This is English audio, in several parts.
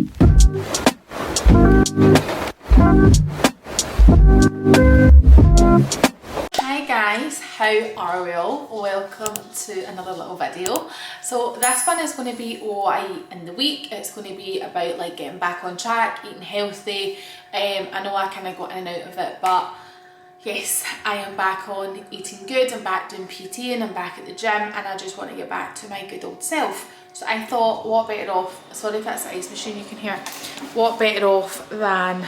Hi guys, how are we all? Welcome to another little video. So this one is going to be what I eat in the week. It's going to be about like getting back on track, eating healthy. I know I kind of got in and out of it, but yes, I am back on eating good. I'm back doing PT and I'm back at the gym, and I just want to get back to my good old self. So I thought, what better off, sorry if that's the ice machine you can hear, what better off than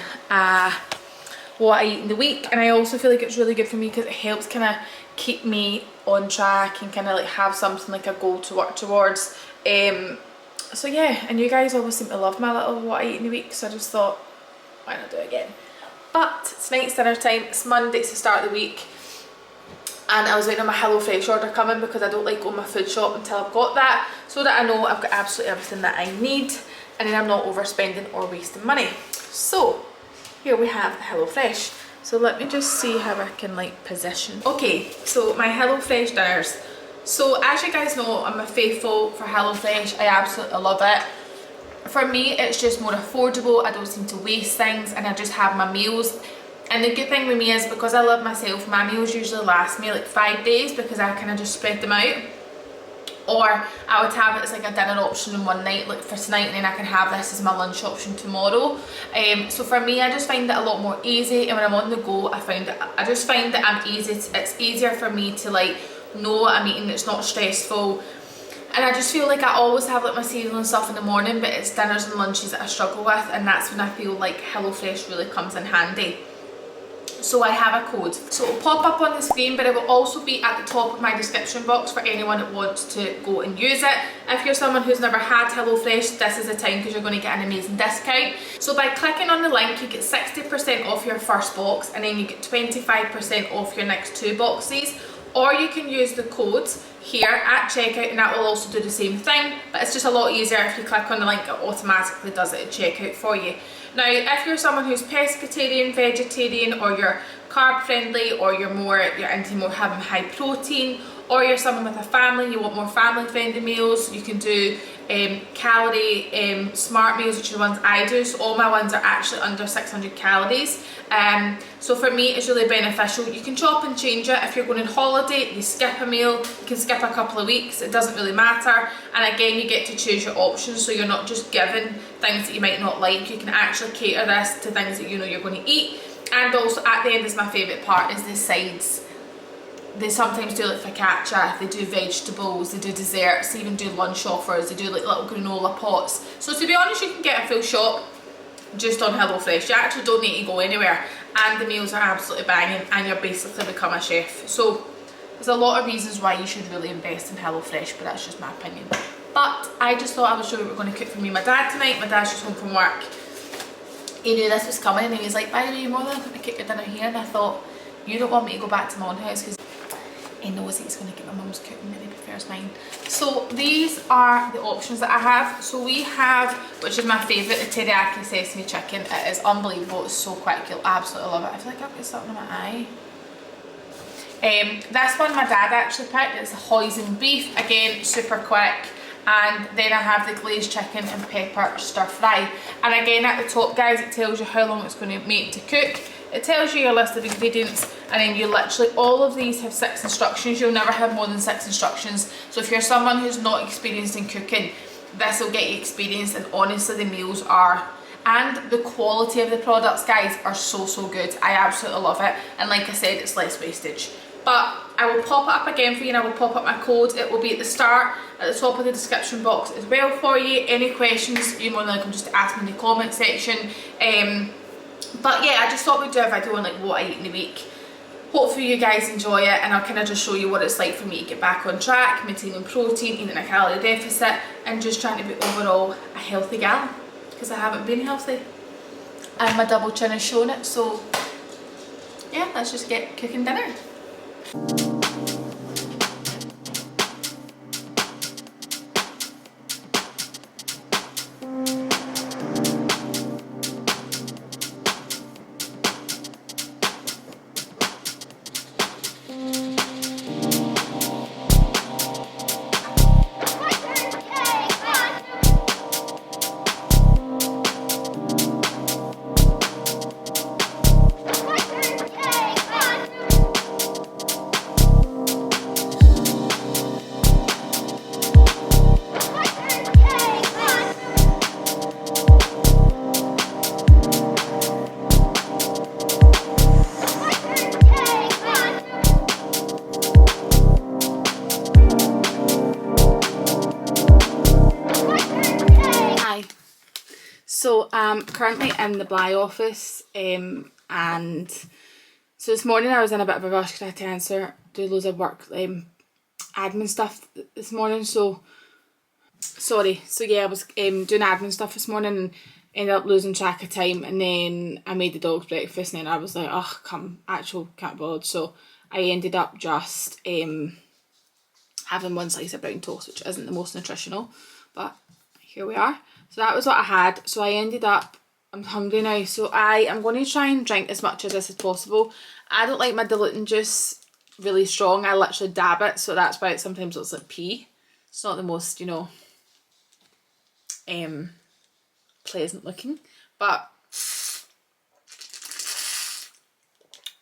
what I eat in the week. And I also feel like it's really good for me because it helps kind of keep me on track and kind of like have something like a goal to work towards. So yeah, and you guys always seem to love my little what I eat in the week, so I just thought, why not do it again? But tonight's dinner time. It's Monday, it's the start of the week, and I was waiting on my HelloFresh order coming because I don't like going to my food shop until I've got that, so that I know I've got absolutely everything that I need and then I'm not overspending or wasting money. So here we have the HelloFresh. So let me just see how I can like position. Okay, so my HelloFresh dinners. So as you guys know, I'm a faithful for HelloFresh. I absolutely love it. For me, it's just more affordable. I don't seem to waste things, and I just have my meals. And the good thing with me is, because I love myself, my meals usually last me like 5 days because I kind of just spread them out. Or I would have it as like a dinner option in one night, like for tonight, and then I can have this as my lunch option tomorrow. So for me, I just find it a lot more easy, and when I'm on the go, I just find that I'm easy. It's easier for me to like know what I'm eating. It's not stressful, and I just feel like I always have like my cereal and stuff in the morning, but it's dinners and lunches that I struggle with, and that's when I feel like HelloFresh really comes in handy. So I have a code, so it'll pop up on the screen, but it will also be at the top of my description box for anyone that wants to go and use it. If you're someone who's never had HelloFresh, this is the time because you're going to get an amazing discount. So by clicking on the link, you get 60% off your first box, and then you get 25% off your next 2 boxes. Or you can use the code here at checkout, and that will also do the same thing, but it's just a lot easier if you click on the link. It automatically does it at checkout for you. Now, if you're someone who's pescatarian, vegetarian, or you're carb friendly, or you're into more having high protein, or you're someone with a family, you want more family friendly meals, you can do calorie smart meals, which are the ones I do. So all my ones are actually under 600 calories. So for me, it's really beneficial. You can chop and change it. If you're going on holiday, you skip a meal, you can skip a couple of weeks, it doesn't really matter. And again, you get to choose your options, so you're not just given things that you might not like. You can actually cater this to things that you know you're going to eat. And also at the end is my favourite part, is the sides. They sometimes do like focaccia, they do vegetables, they do desserts, they even do lunch offers, they do like little granola pots. So to be honest, you can get a full shop just on HelloFresh. You actually don't need to go anywhere, and the meals are absolutely banging, and you're basically become a chef. So there's a lot of reasons why you should really invest in HelloFresh, but that's just my opinion. But I just thought I would show you what we're going to cook for me and my dad tonight. My dad's just home from work. He knew this was coming, and he was like, by the way, you're more than welcome to cook your dinner here. And I thought, you don't want me to go back to my own house because he knows that he's going to get my mum's cooking, but he prefers mine. So these are the options that I have. So we have, which is my favourite, the teriyaki sesame chicken. It is unbelievable, it's so quick, you'll absolutely love it. I feel like I've got something in my eye. This one my dad actually picked, it's the hoisin beef, again super quick. And then I have the glazed chicken and pepper stir fry. And again at the top, guys, it tells you how long it's going to make to cook. It tells you your list of ingredients, and then you literally, all of these have 6 instructions. You'll never have more than 6 instructions. So if you're someone who's not experienced in cooking, this will get you experienced. And honestly, the meals are, and the quality of the products, guys, are so good. I absolutely love it, and like I said, it's less wastage. But I will pop it up again for you, and I will pop up my code. It will be at the start, at the top of the description box as well for you. Any questions, you're more than welcome just to ask me in the comment section. But yeah, I just thought we'd do a video on like what I eat in a week. Hopefully you guys enjoy it, and I'll kind of just show you what it's like for me to get back on track, maintaining protein, eating a calorie deficit, and just trying to be overall a healthy gal, because I haven't been healthy. And my double chin has shown it, so yeah, let's just get cooking dinner. So I'm currently in the Bly office, and so this morning I was in a bit of a rush because I had to do loads of work, admin stuff this morning. So yeah, I was doing admin stuff this morning and ended up losing track of time, and then I made the dogs breakfast, and then I was like, oh, can't bother. So I ended up just having one slice of brown toast, which isn't the most nutritional, but here we are. So that was what I had. So I ended up, I'm hungry now, so I am going to try and drink as much of this as possible. I don't like my diluting juice really strong. I literally dab it, so that's why it sometimes looks like pee. It's not the most, you know, pleasant looking, but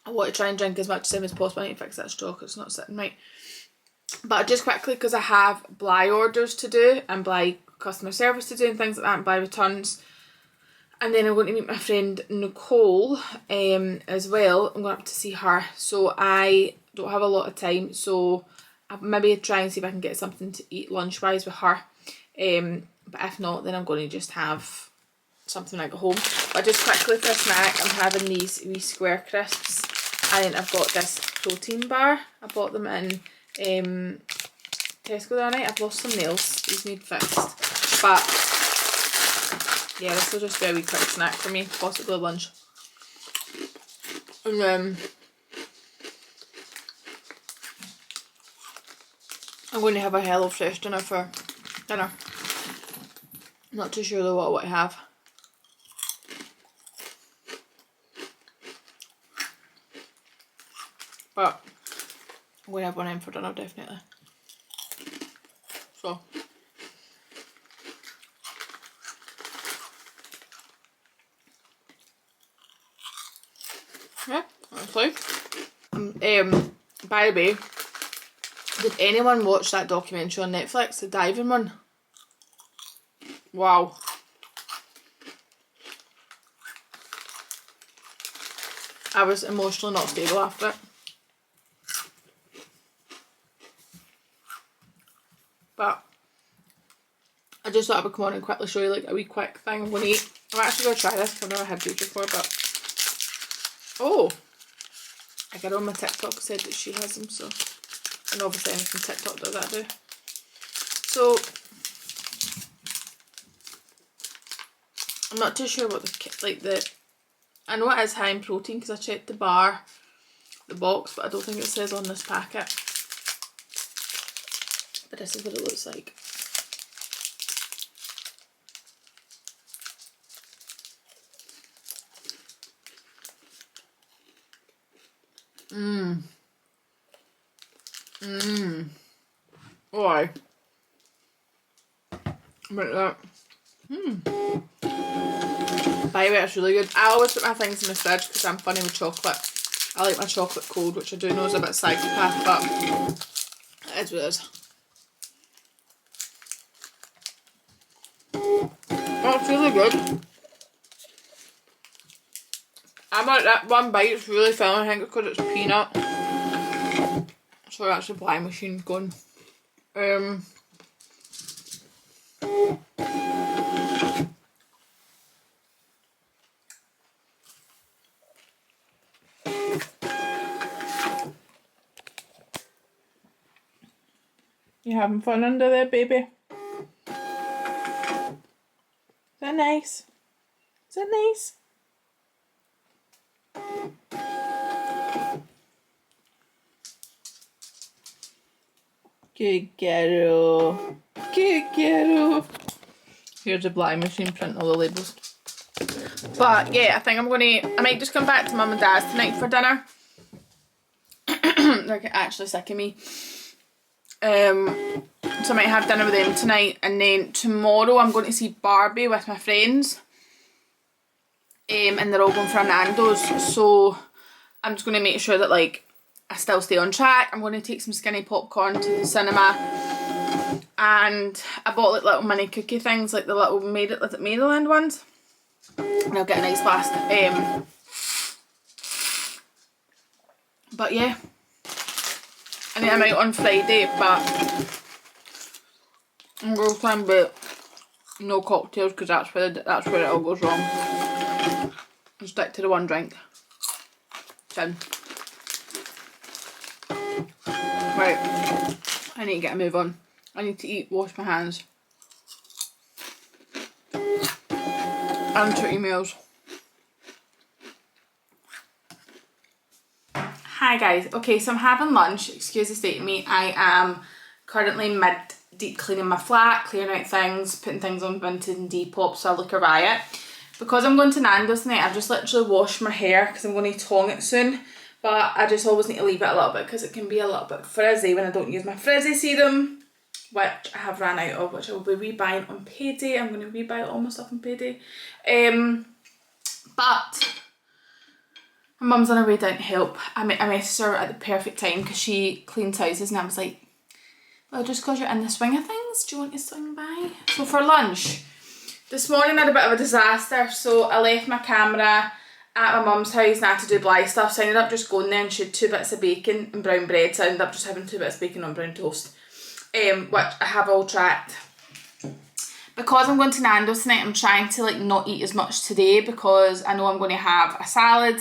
I want to try and drink as much as possible. I need to fix that straw because it's not sitting right. But just quickly, because I have Bly orders to do and Bly customer service to do and things like that, and Bly returns, and then I'm going to meet my friend Nicole as well. I'm going up to see her, so I don't have a lot of time, so I'll maybe try and see if I can get something to eat lunch wise with her, but if not, then I'm going to just have something when I go home. But just quickly for a snack, I'm having these wee square crisps, and then I've got this protein bar. I bought them in Tesco the other night. I've lost some nails, these need fixed, but yeah, this will just be a wee quick snack for me, possibly lunch. And then I'm going to have a HelloFresh dinner for dinner. Not too sure though what I want to have. But I'm going to have one in for dinner, definitely. So yeah, that's life. By the way, did anyone watch that documentary on Netflix, the diving one? Wow. I was emotionally not stable after it. But I just thought I would come on and quickly show you like a wee quick thing I'm going to eat. I'm actually going to try this. I've never had these before, but oh, I got on my TikTok said that she has them, so, and obviously anything TikTok does that do. So I'm not too sure what I know it is high in protein because I checked the box, but I don't think it says on this packet. But this is what it looks like. Oh, I like that. By the way, it's really good. I always put my things in the fridge because I'm funny with chocolate. I like my chocolate cold, which I do know is a bit psychopath, but it is what it is. Oh, it's really good. I'm like that one bite, it's really filling. I think it's because it's peanut. So that's the Bly machine going. You having fun under there, baby? Is that nice? Is that nice? Good girl. Good girl. Here's a Bly machine printing all the labels. But yeah, I think I might just come back to mum and dad's tonight for dinner. They're actually sick of me. So I might have dinner with them tonight, and then tomorrow I'm going to see Barbie with my friends. And they're all going for a Nando's, so I'm just going to make sure that like I still stay on track. I'm going to take some skinny popcorn to the cinema, and I bought like little mini cookie things, like the little Maryland ones, and I'll get a nice glass. But yeah, I think I'm out on Friday, but I'm going to try and No cocktails, because that's where it all goes wrong. I'll stick to the one drink. Done. Right, I need to get a move on. I need to eat, wash my hands. Answer emails. Hi guys, okay, so I'm having lunch. Excuse the state of me. I am currently deep cleaning my flat, clearing out things, putting things on Vinted and Depop so I look a riot. Because I'm going to Nando's tonight, I've just literally washed my hair because I'm going to tong it soon. But I just always need to leave it a little bit because it can be a little bit frizzy when I don't use my frizzy serum, which I have ran out of, which I will be rebuying on payday. I'm going to rebuy all my stuff on payday. But my mum's on her way down to help. I messaged her at the perfect time because she cleans houses, and I was like, well, just because you're in the swing of things, do you want to swing by? So for lunch, this morning I had a bit of a disaster. So I left my camera at my mum's house and I had to do Bly stuff, so I ended up just going there and she had 2 bits of bacon and brown bread, so I ended up just having 2 bits of bacon on brown toast, which I have all tracked. Because I'm going to Nando's tonight, I'm trying to like not eat as much today because I know I'm going to have a salad,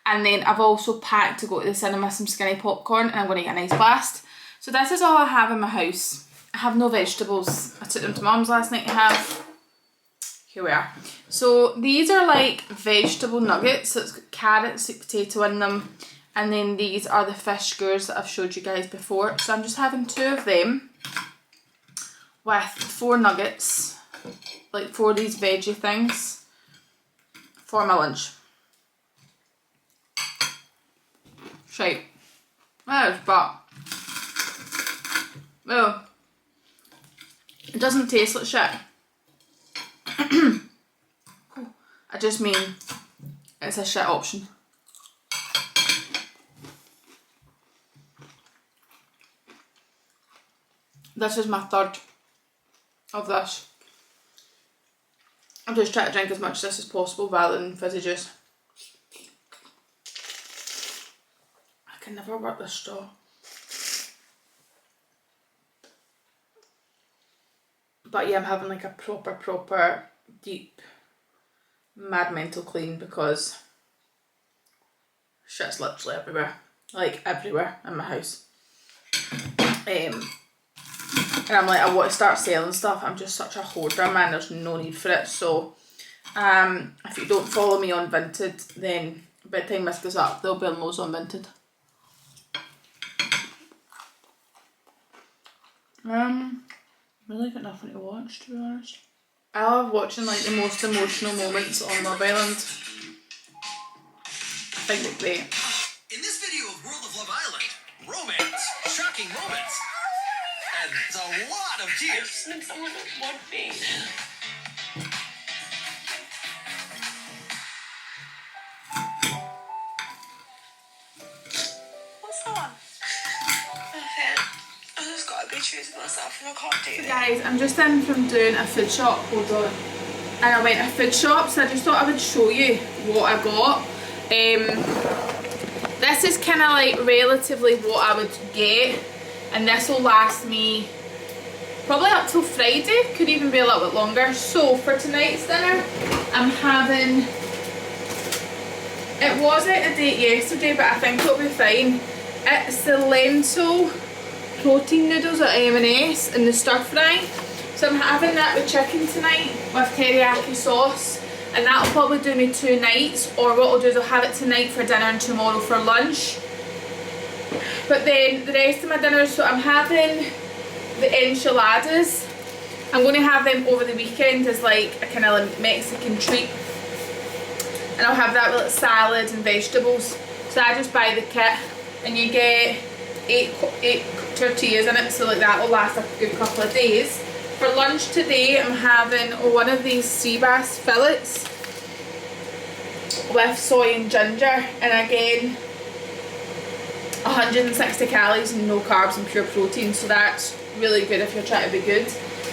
and then I've also packed to go to the cinema some skinny popcorn, and I'm going to get a nice blast. So this is all I have in my house. I have no vegetables. I took them to mum's last night to have. Here we are. So these are like vegetable nuggets. So it's got carrot, sweet potato in them. And then these are the fish skewers that I've showed you guys before. So I'm just having 2 of them with 4 nuggets. Like 4 of these veggie things for my lunch. Shite. There's but. Oh. It doesn't taste like shit. I just mean it's a shit option. This is my 3rd of this. I'm just trying to drink as much of this as possible rather than fizzy juice. I can never work this straw. But yeah, I'm having like a proper deep mad mental clean because shit's literally everywhere. Like everywhere in my house. And I'm like, I want to start selling stuff. I'm just such a hoarder, man. There's no need for it. So if you don't follow me on Vinted, then by the time this goes up, there'll be loads on Vinted. Really got nothing to watch, to be honest. I love watching like the most emotional moments on Love Island. I think it's great. In this video of World of Love Island, romance, shocking moments, and a lot of tears. I just need someone to want me. What's on? Nothing. I just gotta be true to myself and I can't do it. Guys, I'm just in from doing a food shop, hold on. And I went to a food shop, so I just thought I would show you what I got. This is kind of like relatively what I would get, and this will last me probably up till Friday, could even be a little bit longer. So for tonight's dinner, I'm having, it was out of date yesterday, but I think it'll be fine. It's the lentil protein noodles at M&S and the stir fry. So I'm having that with chicken tonight with teriyaki sauce, and that'll probably do me 2 nights, or what I'll do is I'll have it tonight for dinner and tomorrow for lunch. But then the rest of my dinners, so I'm having the enchiladas. I'm going to have them over the weekend as like a kind of Mexican treat, and I'll have that with like salad and vegetables. So I just buy the kit and you get 8 tortillas in it, so like that will last a good couple of days. For lunch today I'm having one of these sea bass fillets with soy and ginger, and again 160 calories and no carbs and pure protein, so that's really good if you're trying to be good.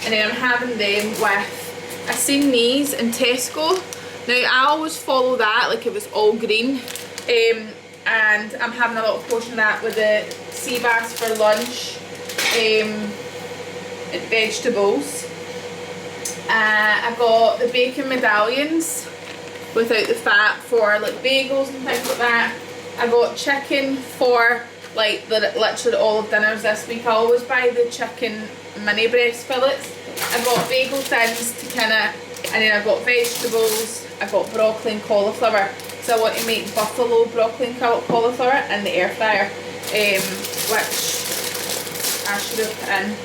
And then I'm having them with, I seen these in Tesco. Now I always follow that like it was all green, and I'm having a little portion of that with the sea bass for lunch, and vegetables. I got the bacon medallions without the fat for like bagels and things like that. I got chicken for like literally all of dinners this week. I always buy the chicken mini breast fillets. I got bagel thins to kind of, and then I got vegetables. I got broccoli and cauliflower. So I want to make buffalo broccoli and cauliflower in the air fryer, which I should have put in.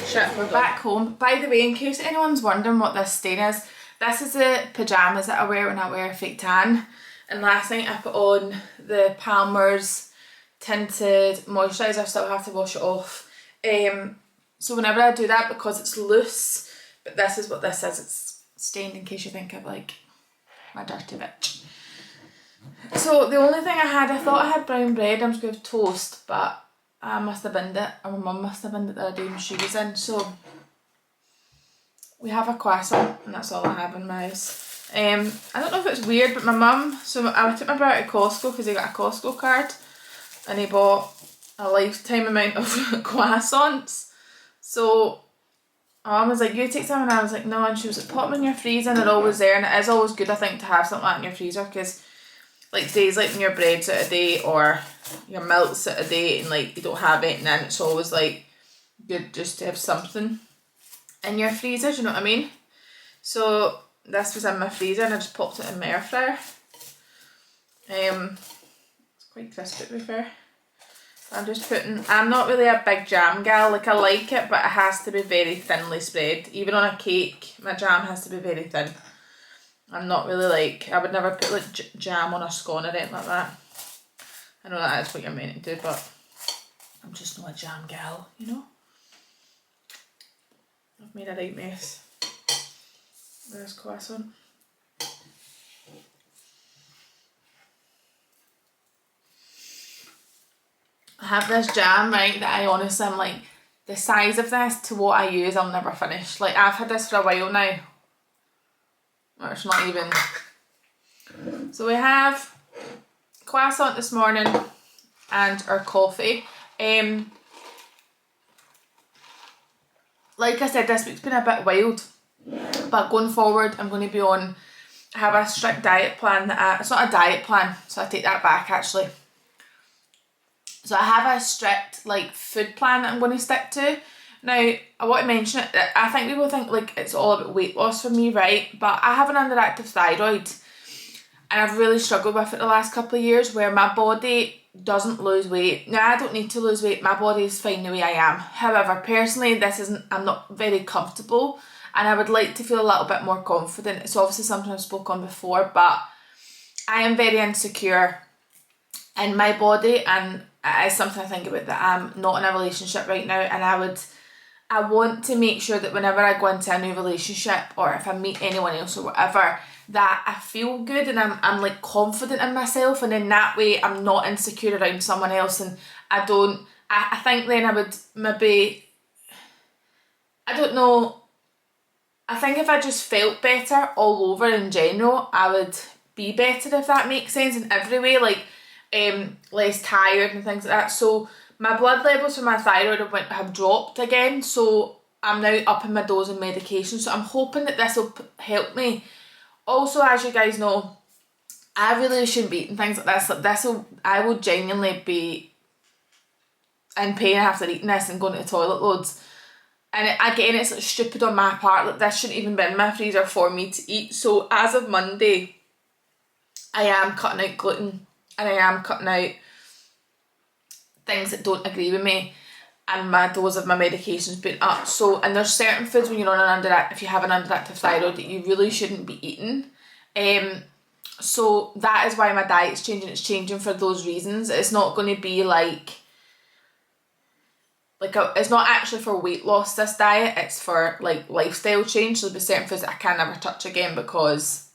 Shit, we're back home. By the way, in case anyone's wondering what this stain is, this is the pyjamas that I wear when I wear fake tan. And last night I put on the Palmer's tinted moisturiser. I still have to wash it off. So whenever I do that, because it's loose, but this is what this is, it's stained in case you think of like my dirty bitch. So the only thing I thought I had brown bread, I'm just going to have toast, but I must have binned it, or my mum must have binned it the other day when she was in. So we have a croissant, and that's all I have in my house. I don't know if it's weird, but my mum, so I took my brother to Costco because he got a Costco card, and he bought a lifetime amount of croissants. So my mum was like, you take some, and I was like, no, and she was like, put them in your freezer, and they're always there. And it is always good, I think, to have something like that in your freezer, because like days like when your bread's out a day or your milk's out a day and like you don't have it, and then it's always like good just to have something in your freezer, do you know what I mean? So this was in my freezer and I just popped it in my air fryer. It's quite crispy to be fair. I'm just putting, I'm not really a big jam gal, like I like it but it has to be very thinly spread. Even on a cake my jam has to be very thin. I'm not really like, I would never put like jam on a scone or anything like that. I know that is what you're meant to do, but I'm just not a jam gal, you know? I've made a right mess. There's croissant. I have this jam, right, that I honestly am like, the size of this to what I use I'll never finish. Like I've had this for a while now. It's not even. So we have croissant this morning and our coffee. Like I said, this week's been a bit wild, but going forward I'm going to be on, I have a strict diet plan that it's not a diet plan, so I take that back actually. So I have a strict like food plan that I'm going to stick to. Now, I want to mention it, I think people think like it's all about weight loss for me, right? But I have an underactive thyroid and I've really struggled with it the last couple of years where my body doesn't lose weight. Now, I don't need to lose weight, my body is fine the way I am. However, personally, I'm not very comfortable and I would like to feel a little bit more confident. It's obviously something I've spoken on before, but I am very insecure in my body and it is something I think about, that I'm not in a relationship right now, and I want to make sure that whenever I go into a new relationship or if I meet anyone else or whatever, that I feel good and I'm like confident in myself, and in that way I'm not insecure around someone else. And I think then I would maybe, I don't know, I think if I just felt better all over in general, I would be better, if that makes sense, in every way, like less tired and things like that. So my blood levels for my thyroid have dropped again, so I'm now upping my dose of medication, so I'm hoping that this will help me. Also, as you guys know, I really shouldn't be eating things like this. Like I will genuinely be in pain after eating this and going to the toilet loads. And again, it's like stupid on my part, like this shouldn't even be in my freezer for me to eat. So as of Monday, I am cutting out gluten and I am cutting out things that don't agree with me, and my dose of my medication's been up. So, and there's certain foods when you're on if you have an underactive thyroid, that you really shouldn't be eating. So that is why my diet's changing. It's changing for those reasons. It's not going to be it's not actually for weight loss, this diet, it's for like lifestyle change. So there'll be certain foods that I can never touch again because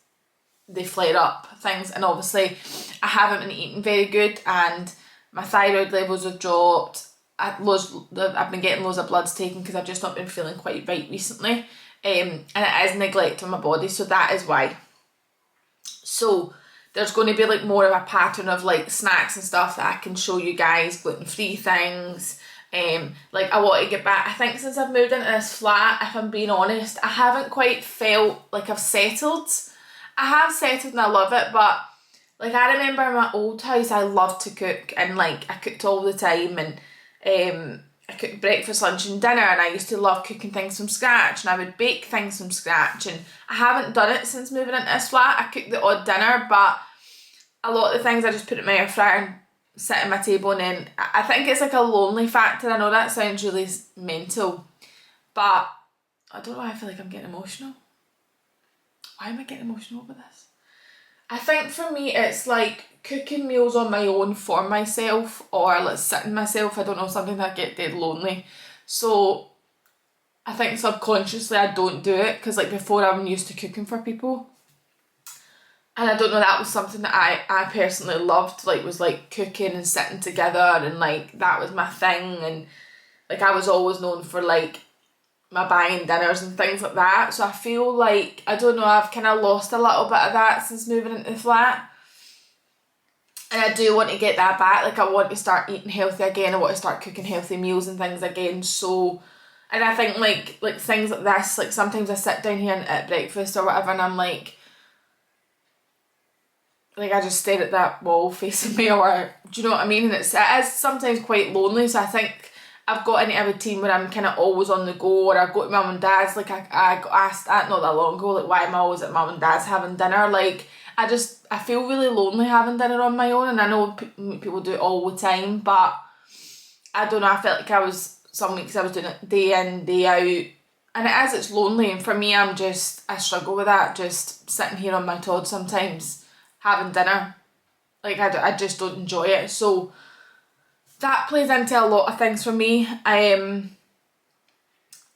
they flare up things, and obviously I haven't been eating very good and my thyroid levels have dropped. I've been getting loads of bloods taken because I've just not been feeling quite right recently, and it is neglect on my body, so that is why. So there's going to be like more of a pattern of like snacks and stuff that I can show you guys, gluten-free things, Like I want to get back. I think since I've moved into this flat, if I'm being honest, I haven't quite felt like I've settled. I have settled and I love it, but like I remember in my old house I loved to cook, and like I cooked all the time, and I cooked breakfast, lunch and dinner, and I used to love cooking things from scratch, and I would bake things from scratch, and I haven't done it since moving into this flat. I cook the odd dinner, but a lot of the things I just put in my air fryer and sit at my table, and then I think it's like a lonely factor. I know that sounds really mental, but I don't know why I feel like I'm getting emotional. Why am I getting emotional over this? I think for me it's like cooking meals on my own for myself, or like sitting myself, I don't know, something that I get dead lonely. So I think subconsciously I don't do it, because like before I'm used to cooking for people. And I don't know, that was something that I personally loved, like was like cooking and sitting together, and like that was my thing. And like I was always known for like my buying dinners and things like that. So I feel like, I don't know, I've kind of lost a little bit of that since moving into the flat. And I do want to get that back. Like I want to start eating healthy again. I want to start cooking healthy meals and things again. So, and I think like things like this, like sometimes I sit down here and at breakfast or whatever, and I'm like I just stare at that wall facing me, or do you know what I mean? And it is sometimes quite lonely. So I think I've got into a routine where I'm kind of always on the go, or I go to mum and dad's. Like I got asked that not that long ago, like why am I always at mum and dad's having dinner? Like I feel really lonely having dinner on my own, and I know people do it all the time, but I don't know, I felt like some weeks I was doing it day in, day out, and it's lonely. And for me, I struggle with that, just sitting here on my Todd sometimes having dinner. Like I just don't enjoy it. So that plays into a lot of things for me. And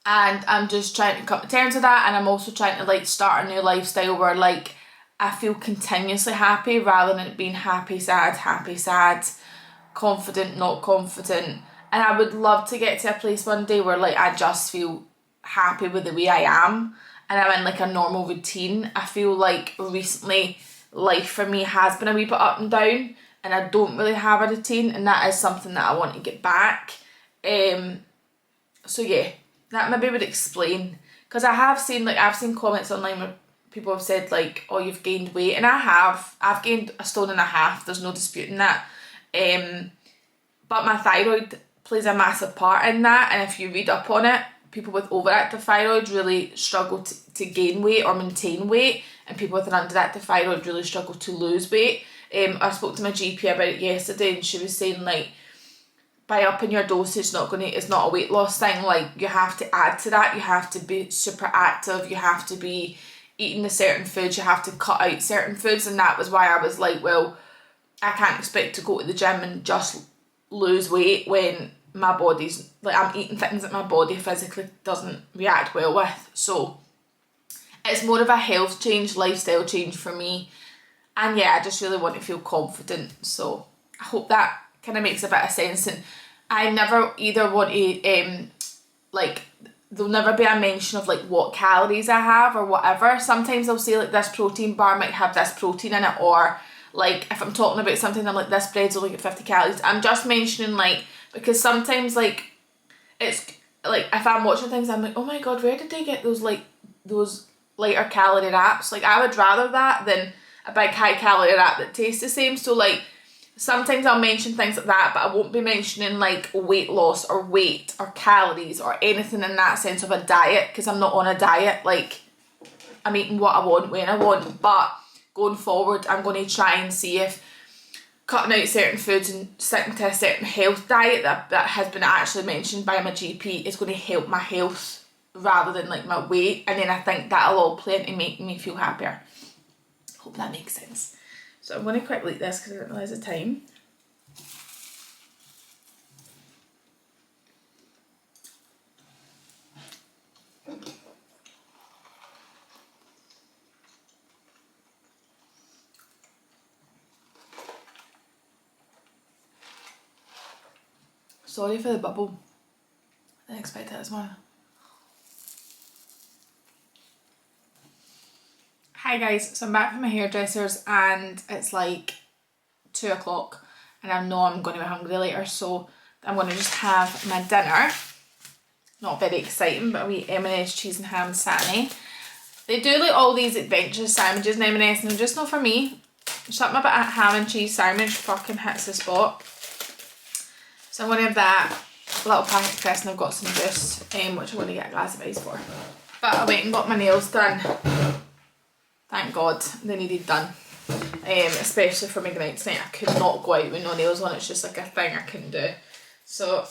I'm just trying to come to terms with that, and I'm also trying to like start a new lifestyle where like I feel continuously happy, rather than it being happy, sad, confident, not confident. And I would love to get to a place one day where like I just feel happy with the way I am, and I'm in like a normal routine. I feel like recently life for me has been a wee bit up and down, and I don't really have a routine, and that is something that I want to get back. So yeah, that maybe would explain, because I've seen comments online where people have said like, oh, you've gained weight, and I've gained 1.5 stone, there's no disputing that. But my thyroid plays a massive part in that, and if you read up on it, people with overactive thyroid really struggle to gain weight or maintain weight, and people with an underactive thyroid really struggle to lose weight. I spoke to my GP about it yesterday, and she was saying like, by upping your dosage, it's not a weight loss thing. Like you have to add to that, you have to be super active, you have to be eating a certain foods, you have to cut out certain foods. And that was why I was like, well, I can't expect to go to the gym and just lose weight when my body's like, I'm eating things that my body physically doesn't react well with. So it's more of a health change, lifestyle change for me. And yeah, I just really want to feel confident. So I hope that kind of makes a bit of sense. And I never either want to like, there'll never be a mention of like what calories I have or whatever. Sometimes they'll say like this protein bar might have this protein in it, or like if I'm talking about something, I'm like, this bread's only got 50 calories. I'm just mentioning like, because sometimes like it's like if I'm watching things, I'm like, oh my god, where did they get those lighter calorie wraps? Like I would rather that than a big high calorie wrap that tastes the same. So like sometimes I'll mention things like that, but I won't be mentioning like weight loss or weight or calories or anything in that sense of a diet, because I'm not on a diet. Like I'm eating what I want when I want. But going forward, I'm going to try and see if cutting out certain foods and sticking to a certain health diet that has been actually mentioned by my GP is going to help my health rather than like my weight. And then I think that'll all play into making me feel happier. Hope that makes sense. So I'm going to quickly eat this because I didn't realise the time. Sorry for the bubble. I didn't expect it as well. Hi guys, so I'm back from my hairdressers and it's like 2 o'clock and I know I'm going to be hungry later, so I'm going to just have my dinner. Not very exciting, but a wee M&S cheese and ham sani. They do like all these adventure sandwiches in M&S, and they're just not for me. Something about a ham and cheese sandwich fucking hits the spot. So I'm going to have that little packet of crisps, and I've got some juice, which I'm going to get a glass of ice for. But I went and got my nails done. Thank God, they needed done. Especially for my night tonight. I could not go out with no nails on, it's just like a thing I couldn't do. So,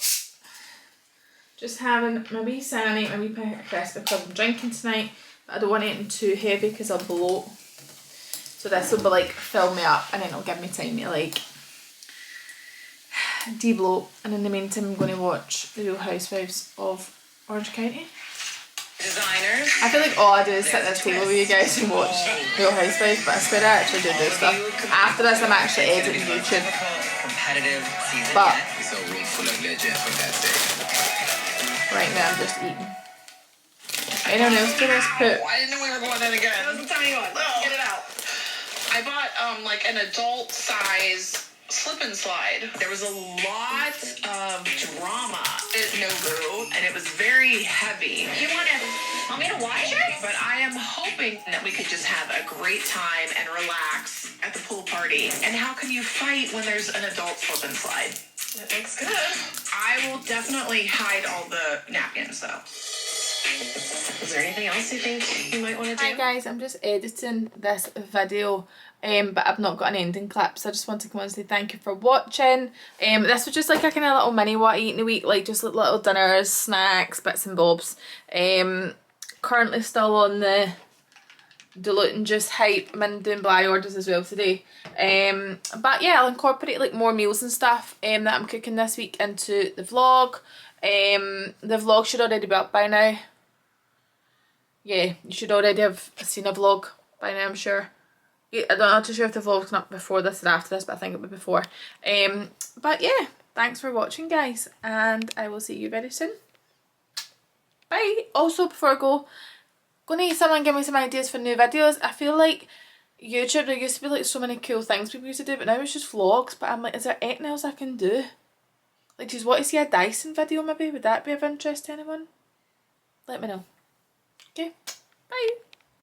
just having my wee sani, my wee packet of crisps because I'm drinking tonight. But I don't want anything too heavy because I'll bloat. So this will be like, fill me up, and then it'll give me time to like de-bloat. And in the meantime I'm going to watch The Real Housewives of Orange County. Designers. I feel like all I do is sit at this table with you guys and watch Real Housewives, but I swear I actually do stuff. After this I'm actually editing YouTube. But right now I'm just eating. Anyone else do this? Put. I didn't know we were going in again. That was a tiny one. Get it out. I bought like an adult size slip and slide. There was a lot of drama at Nobu, and it was very heavy. Want me to wash it? But I am hoping that we could just have a great time and relax at the pool party. And how can you fight when there's an adult slip and slide? That looks good. I will definitely hide all the napkins, though. Is there anything else you think you might want to do? Hi guys, I'm just editing this video, but I've not got an ending clip, so I just want to come on and say thank you for watching. This was just like a kind of little mini what I eat in a week, like just little dinners, snacks, bits and bobs. Currently still on the diluting juice hype. I'm in doing blind orders as well today. But yeah, I'll incorporate like more meals and stuff that I'm cooking this week into the vlog. The vlog should already be up by now. Yeah, you should already have seen a vlog by now, I'm sure. Yeah, I'm not too sure if the vlog's not before this or after this, but I think it'll be before. But yeah, thanks for watching guys, and I will see you very soon. Bye! Also, before I go, gonna need someone give me some ideas for new videos. I feel like YouTube, there used to be like so many cool things people used to do, but now it's just vlogs. But I'm like, is there anything else I can do? Like, do you want to see a Dyson video maybe? Would that be of interest to anyone? Let me know. Okay, bye!